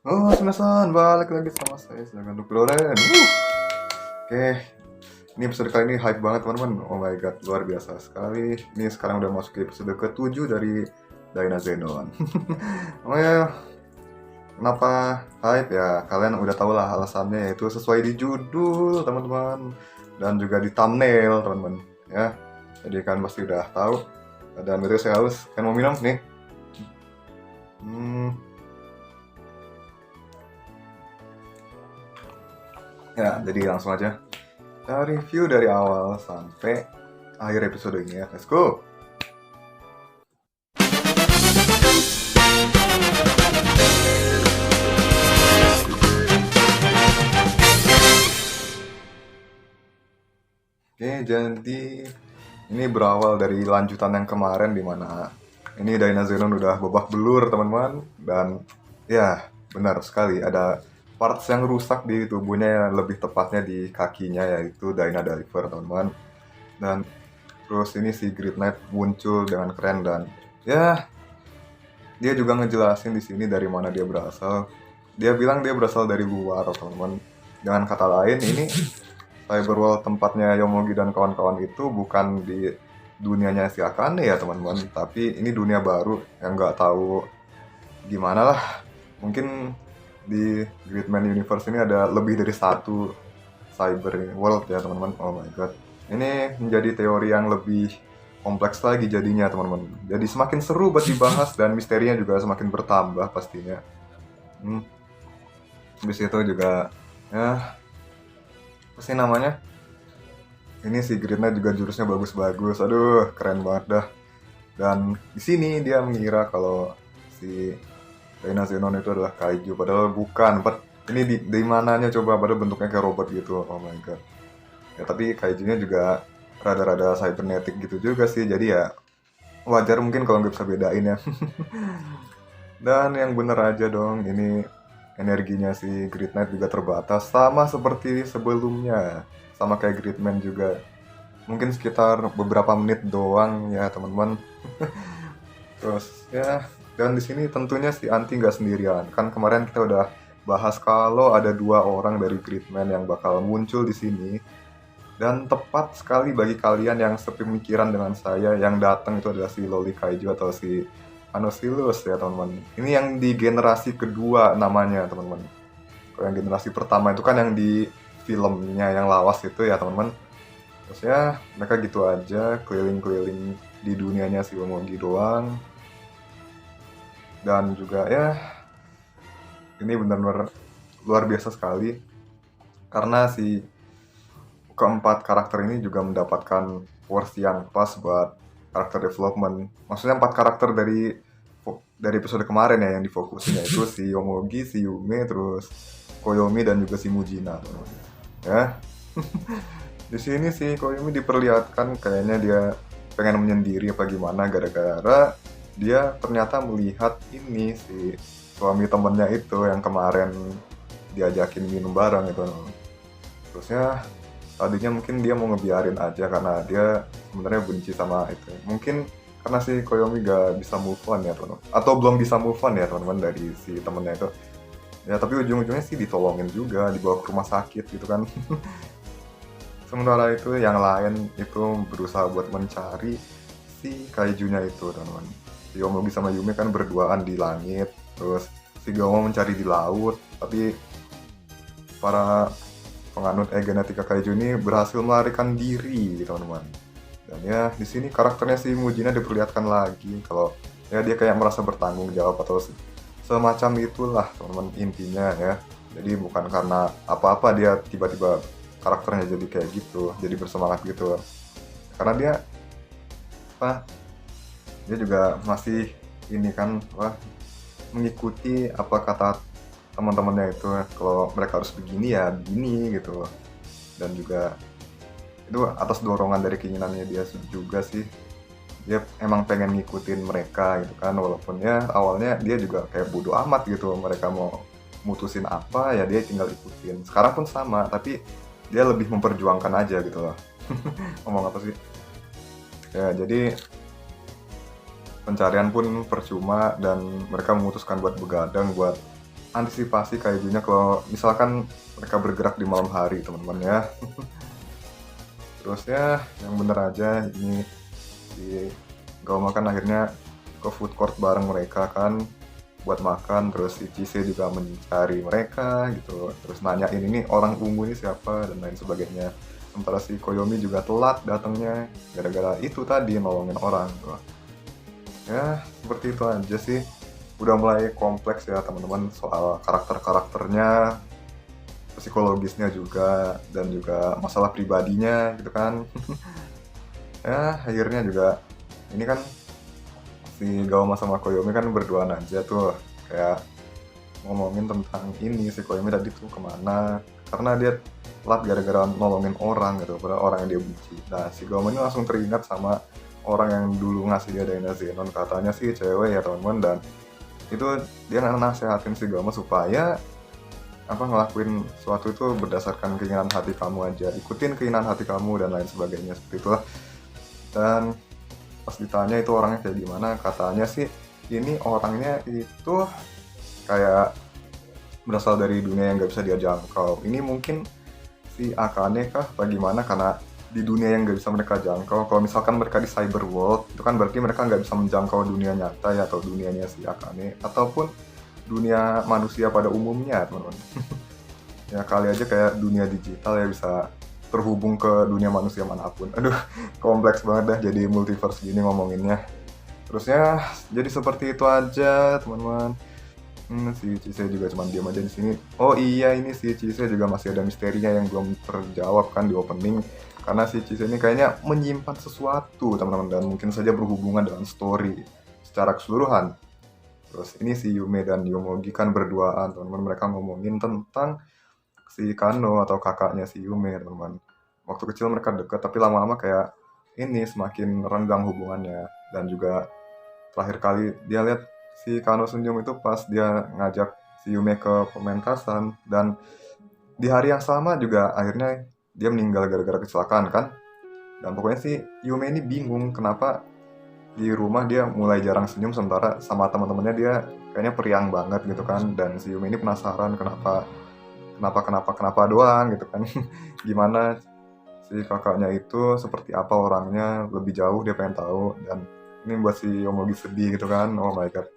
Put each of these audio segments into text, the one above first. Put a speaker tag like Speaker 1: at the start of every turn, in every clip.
Speaker 1: Oh, Senasan, balik lagi sama saya, sedangkan Duk Loren. Oke, ini episode kali ini hype banget teman-teman. Oh my god, luar biasa sekali. Ini sekarang udah masuk ke episode ke-7 dari Daina Zenon. Oh ya, kenapa hype ya? Kalian udah tau lah alasannya, yaitu sesuai di judul teman-teman. Dan juga di thumbnail teman-teman. Ya, jadi kan pasti udah tahu. Dan itu saya haus, kan mau minum nih. Hmm, ya, jadi langsung aja. Kita review dari awal sampai akhir episode ini ya. Let's go! Oke, jadi ini berawal dari lanjutan yang kemarin di mana ini Daina Zenon udah babak belur teman-teman, dan ya benar sekali ada parts yang rusak di tubuhnya, yang lebih tepatnya di kakinya, yaitu Daina Diver teman-teman. Dan terus ini si Great Knight muncul dengan keren, dan ya dia juga ngejelasin di sini dari mana dia berasal. Dia bilang dia berasal dari luar teman-teman. Dengan kata lain, ini Cyberworld tempatnya Yomogi dan kawan-kawan itu bukan di dunianya si Akane ya teman-teman, tapi ini dunia baru yang nggak tahu gimana lah. Mungkin di Gridman Universe ini ada lebih dari satu cyber world ya teman-teman. Oh my god, ini menjadi teori yang lebih kompleks lagi jadinya teman-teman. Jadi semakin seru buat dibahas dan misterinya juga semakin bertambah pastinya. Hmm. Habis itu juga ya apa sih namanya, ini si Greennya juga jurusnya bagus-bagus, aduh keren banget dah. Dan di sini dia mengira kalau si Reina Zenon itu adalah kaiju, padahal bukan. Ini di mananya coba, padahal bentuknya kayak robot gitu. Oh my god. Ya tapi kaijunya juga rada-rada cybernetic gitu juga sih, jadi ya wajar mungkin kalau nggak bisa bedain ya. Dan yang bener aja dong, ini energinya si Grid Knight juga terbatas, sama seperti sebelumnya. Sama kayak Gridman juga. Mungkin sekitar beberapa menit doang ya teman-teman. Terus ya, dan di sini tentunya si Anti nggak sendirian. Kan kemarin kita udah bahas kalau ada dua orang dari Gridman yang bakal muncul di sini. Dan tepat sekali bagi kalian yang sepemikiran dengan saya, yang datang itu adalah si Loli Kaiju atau si Anosilus ya teman-teman. Ini yang di generasi kedua namanya teman-teman. Kalau yang generasi pertama itu kan yang di filmnya yang lawas itu ya teman-teman. Terus ya mereka gitu aja keliling-keliling di dunianya si Womogi doang. Dan juga ya ini benar-benar luar biasa sekali karena si keempat karakter ini juga mendapatkan porsi yang pas buat karakter development. Maksudnya empat karakter dari episode kemarin ya yang difokusin, yaitu si Yomogi, si Yume, terus Koyomi dan juga si Mujina. Ya, di sini si Koyomi diperlihatkan kayaknya dia pengen menyendiri apa gimana, gara-gara dia ternyata melihat ini si suami temennya itu yang kemarin diajakin minum bareng itu. Terusnya tadinya mungkin dia mau ngebiarin aja karena dia sebenarnya benci sama itu. Mungkin karena si Koyomi gak bisa move on ya teman-teman, atau belum bisa move on ya teman-teman dari si temennya itu. Ya tapi ujung-ujungnya sih ditolongin juga, dibawa ke rumah sakit gitu kan. Sementara itu yang lain itu berusaha buat mencari si kaijunya itu teman-teman. Si Yomogi sama Yume kan berduaan di langit, terus si Gawa mencari di laut, tapi para penganut genetika kaiju ini berhasil melarikan diri teman-teman. Dan ya di sini karakternya si Mujina diperlihatkan lagi kalau ya dia kayak merasa bertanggung jawab atau semacam itulah teman-teman intinya ya. Jadi bukan karena apa-apa dia tiba-tiba karakternya jadi kayak gitu, jadi bersemangat gitu. Karena dia apa? Dia juga masih ini kan apa, mengikuti apa kata teman-temannya itu, kalau mereka harus begini ya begini gitu. Dan juga itu atas dorongan dari keinginannya dia juga sih, dia emang pengen ngikutin mereka gitu kan, walaupun ya awalnya dia juga kayak bodo amat gitu, mereka mau mutusin apa ya dia tinggal ikutin. Sekarang pun sama, tapi dia lebih memperjuangkan aja gitu loh. Ngomong apa sih ya, jadi pencarian pun percuma dan mereka memutuskan buat begadang buat antisipasi kaijunya kalau misalkan mereka bergerak di malam hari teman-teman ya. Terus ya yang bener aja ini si Gauma kan akhirnya ke food court bareng mereka kan buat makan, terus si Chise juga mencari mereka gitu, terus nanyain ini orang ungu ini siapa dan lain sebagainya. Sementara si Koyomi juga telat datangnya gara-gara itu tadi nolongin orang tuh. Ya seperti itu aja sih, udah mulai kompleks ya teman-teman soal karakter-karakternya, psikologisnya juga, dan juga masalah pribadinya gitu kan. Ya akhirnya juga ini kan si Gauma sama Koyomi kan berduaan aja tuh kayak ngomongin tentang ini si Koyomi tadi tuh kemana karena dia telat gara-gara nolongin orang gitu, padahal orang yang dia benci. Nah si Gauma ini langsung teringat sama orang yang dulu ngasih dia Dynazenon, katanya sih cewek ya teman-teman, dan itu dia nasehatin si Gauma supaya ngelakuin suatu itu berdasarkan keinginan hati kamu aja, ikutin keinginan hati kamu dan lain sebagainya, seperti itulah. Dan pas ditanya itu orangnya kayak gimana, katanya sih ini orangnya itu kayak berasal dari dunia yang gak bisa dia jangkau. Ini mungkin si Akane kah bagaimana, karena di dunia yang gak bisa mereka jangkau. Kalau misalkan mereka di cyber world itu kan berarti mereka gak bisa menjangkau dunia nyata ya, atau dunianya si Akane ataupun dunia manusia pada umumnya teman-teman. Ya kali aja kayak dunia digital ya bisa terhubung ke dunia manusia manapun. Aduh, kompleks banget dah jadi multiverse gini ngomonginnya. Terusnya jadi seperti itu aja teman-teman. Si Chise juga cuma diam aja di sini. Oh iya, ini si Chise juga masih ada misterinya yang belum terjawab kan di opening. Karena si Chise ini kayaknya menyimpan sesuatu teman-teman, dan mungkin saja berhubungan dengan story secara keseluruhan. Terus ini si Yume dan Yomogi kan berduaan teman-teman, mereka ngomongin tentang si Kano atau kakaknya si Yume teman-teman. Waktu kecil mereka dekat tapi lama-lama kayak ini semakin renggang hubungannya. Dan juga terakhir kali dia lihat si Kano senyum itu pas dia ngajak si Yume ke pementasan, dan di hari yang sama juga akhirnya dia meninggal gara-gara kecelakaan kan. Dan pokoknya si Yume ini bingung kenapa di rumah dia mulai jarang senyum, sementara sama teman-temannya dia kayaknya periang banget gitu kan. Dan si Yume ini penasaran kenapa doang gitu kan. Gimana si kakaknya itu, seperti apa orangnya, lebih jauh dia pengen tahu. Dan ini buat si Yomogi sedih gitu kan. Oh my god,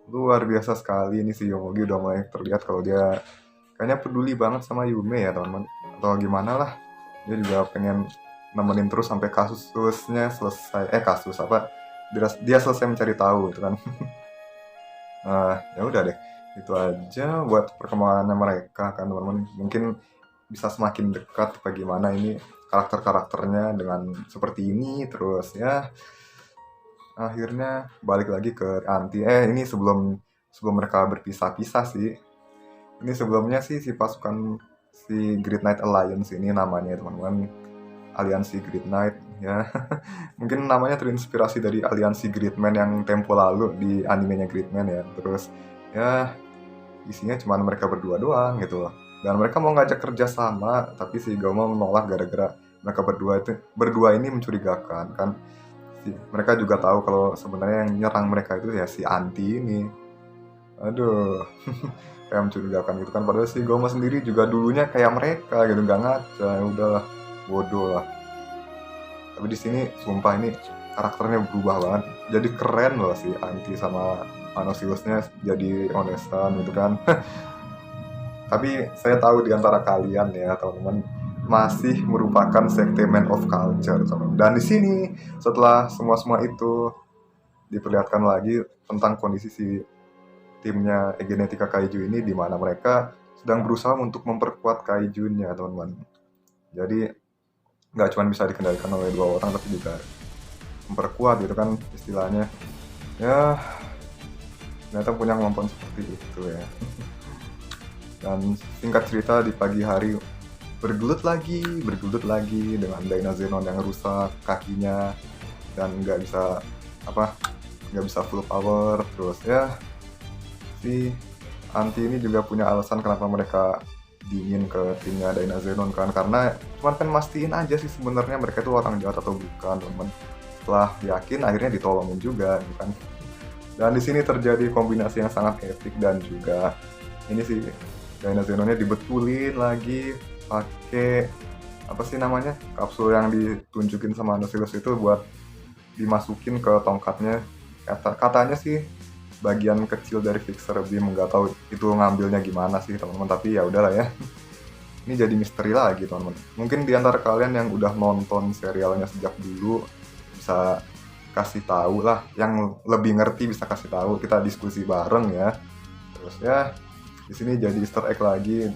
Speaker 1: luar biasa sekali ini si Yomogi, udah mulai terlihat kalau dia kayaknya peduli banget sama Yume ya teman-teman, atau gimana lah. Dia juga pengen nemenin terus sampai kasusnya selesai, kasus apa, dia selesai mencari tahu gitu kan. Nah ya udah deh, itu aja buat perkembangannya mereka kan teman-teman. Mungkin bisa semakin dekat bagaimana ini karakter-karakternya dengan seperti ini. Terus ya akhirnya balik lagi ke Anti. Ini sebelum mereka berpisah-pisah sih, ini sebelumnya sih si pasukan si Great Knight Alliance ini namanya teman-teman, aliansi Great Knight ya. Mungkin namanya terinspirasi dari aliansi Gridman yang tempo lalu di animenya Gridman ya. Terus ya isinya cuma mereka berdua doang gitu loh. Dan mereka mau ngajak kerja sama, tapi si Gauma menolak gara-gara mereka berdua ini mencurigakan kan. Mereka juga tahu kalau sebenarnya yang nyerang mereka itu ya si Anti ini. Aduh, kayak mencurigakan gitu kan. Padahal si Gauma sendiri juga dulunya kayak mereka gitu, nggak ngaca. Ya udahlah, bodoh lah. Tapi di sini sumpah ini karakternya berubah banget. Jadi keren loh si Anti sama Manosiusnya jadi onesan gitu kan. Tapi saya tahu di antara kalian ya teman-teman masih merupakan sekte Man of Culture teman. Dan di sini setelah semua itu diperlihatkan lagi tentang kondisi si timnya Genetika Kaiju ini, di mana mereka sedang berusaha untuk memperkuat kaijunya teman-teman. Jadi nggak cuma bisa dikendalikan oleh 2 orang tapi juga memperkuat gitu kan istilahnya. Ya ternyata punya kemampuan seperti itu ya. Dan singkat cerita di pagi hari bergelut lagi dengan Dynazenon yang rusak kakinya dan nggak bisa full power. Terus ya si Anti ini juga punya alasan kenapa mereka dingin ke timnya Dynazenon kan, karena cuman kan mastiin aja sih sebenarnya mereka itu orang jahat atau bukan teman. Setelah yakin akhirnya ditolongin juga gitu kan. Dan di sini terjadi kombinasi yang sangat epic dan juga ini sih Dynazenonnya dibetulin lagi pakai apa sih namanya kapsul yang ditunjukin sama Nautilus itu buat dimasukin ke tongkatnya. Katanya sih bagian kecil dari Fixer Beam, nggak tahu itu ngambilnya gimana sih teman-teman, tapi ya udahlah ya. Ini jadi misteri lagi teman-teman. Mungkin di antara kalian yang udah nonton serialnya sejak dulu bisa kasih tahu lah, yang lebih ngerti bisa kasih tahu, kita diskusi bareng ya. Terus ya di sini jadi Easter egg lagi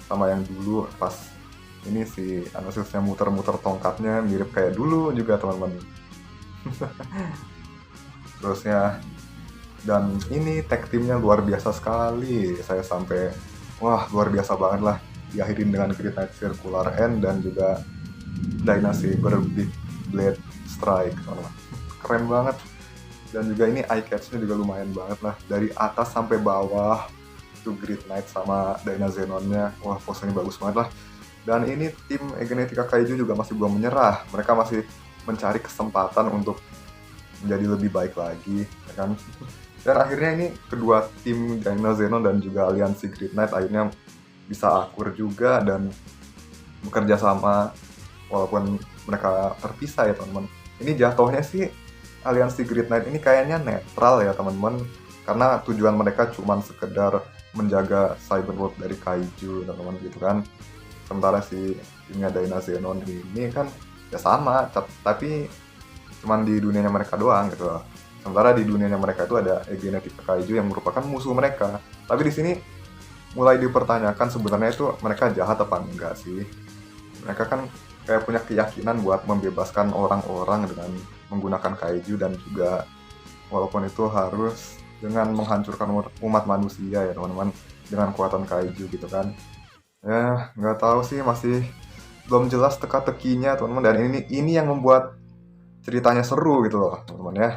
Speaker 1: sama yang dulu pas ini si Anastasnya muter-muter tongkatnya mirip kayak dulu juga teman-teman. Terusnya dan ini tag timnya luar biasa sekali, saya sampai wah luar biasa banget lah, diakhirin dengan Great Knight Circular End dan juga Dynasty Big Blade Strike teman-teman. Keren banget, dan juga ini eye catch-nya juga lumayan banget lah, dari atas sampai bawah itu Great Knight sama Dynazenonnya, wah posenya bagus banget lah. Dan ini tim Egenetika Kaiju juga masih belum menyerah, mereka masih mencari kesempatan untuk menjadi lebih baik lagi ya kan. Dan akhirnya ini kedua tim Dynazenon dan juga aliansi Great Knight akhirnya bisa akur juga dan bekerja sama walaupun mereka terpisah ya teman-teman. Ini jatuhnya sih aliansi Great Knight ini kayaknya netral ya teman-teman, karena tujuan mereka cuma sekedar menjaga Cyberworld dari Kaiju teman-teman gitu kan. Sementara si timnya Dynazenon ini kan ya sama, tapi cuman di dunianya mereka doang gitu loh. Sementara di dunianya mereka itu ada Egenetika Kaiju yang merupakan musuh mereka. Tapi di sini mulai dipertanyakan sebenarnya itu mereka jahat apa enggak sih. Mereka kan kayak punya keyakinan buat membebaskan orang-orang dengan menggunakan Kaiju, dan juga walaupun itu harus dengan menghancurkan umat manusia ya teman-teman, dengan kekuatan Kaiju gitu kan. Ya nggak tahu sih, masih belum jelas teka-tekinya teman-teman, dan ini yang membuat ceritanya seru gitu loh teman-teman ya.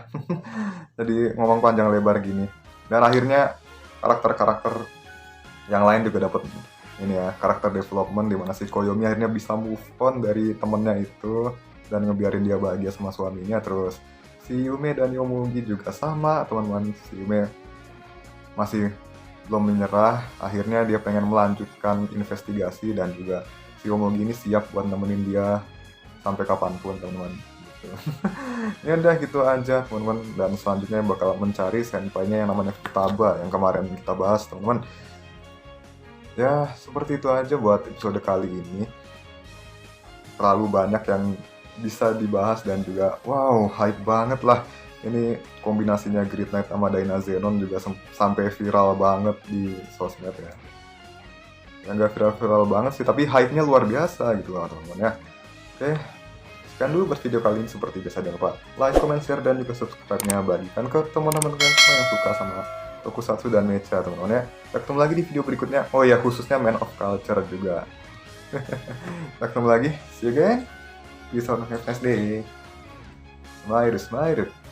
Speaker 1: Jadi ngomong panjang lebar gini, dan akhirnya karakter-karakter yang lain juga dapat ini ya, karakter development di mana si Koyomi akhirnya bisa move on dari temennya itu dan ngebiarin dia bahagia sama suaminya. Terus si Yume dan Yomugi juga sama teman-teman, si Yume masih belum menyerah, akhirnya dia pengen melanjutkan investigasi, dan juga si Yomugi ini siap buat nemenin dia sampai kapanpun teman-teman. Ya udah gitu aja teman-teman, dan selanjutnya bakal mencari senpainya yang namanya Futaba yang kemarin kita bahas teman-teman. Ya seperti itu aja buat episode kali ini, terlalu banyak yang bisa dibahas dan juga wow hype banget lah. Ini kombinasinya Great Knight sama Dynazenon juga sampai viral banget di sosmed ya. Yang gak viral-viral banget sih, tapi hype-nya luar biasa gitu lah teman-teman ya. Oke, sekian dulu buat video kali ini. Seperti biasa jangan lupa like, comment, share, dan juga subscribe-nya, bagikan ke teman-teman kalian semua yang suka sama Tokusatsu dan Mecha teman-teman ya. Kita ketemu lagi di video berikutnya. Oh ya, khususnya Man of Culture juga. Kita ketemu lagi. See you again. Peace out, have a nice day. Smile.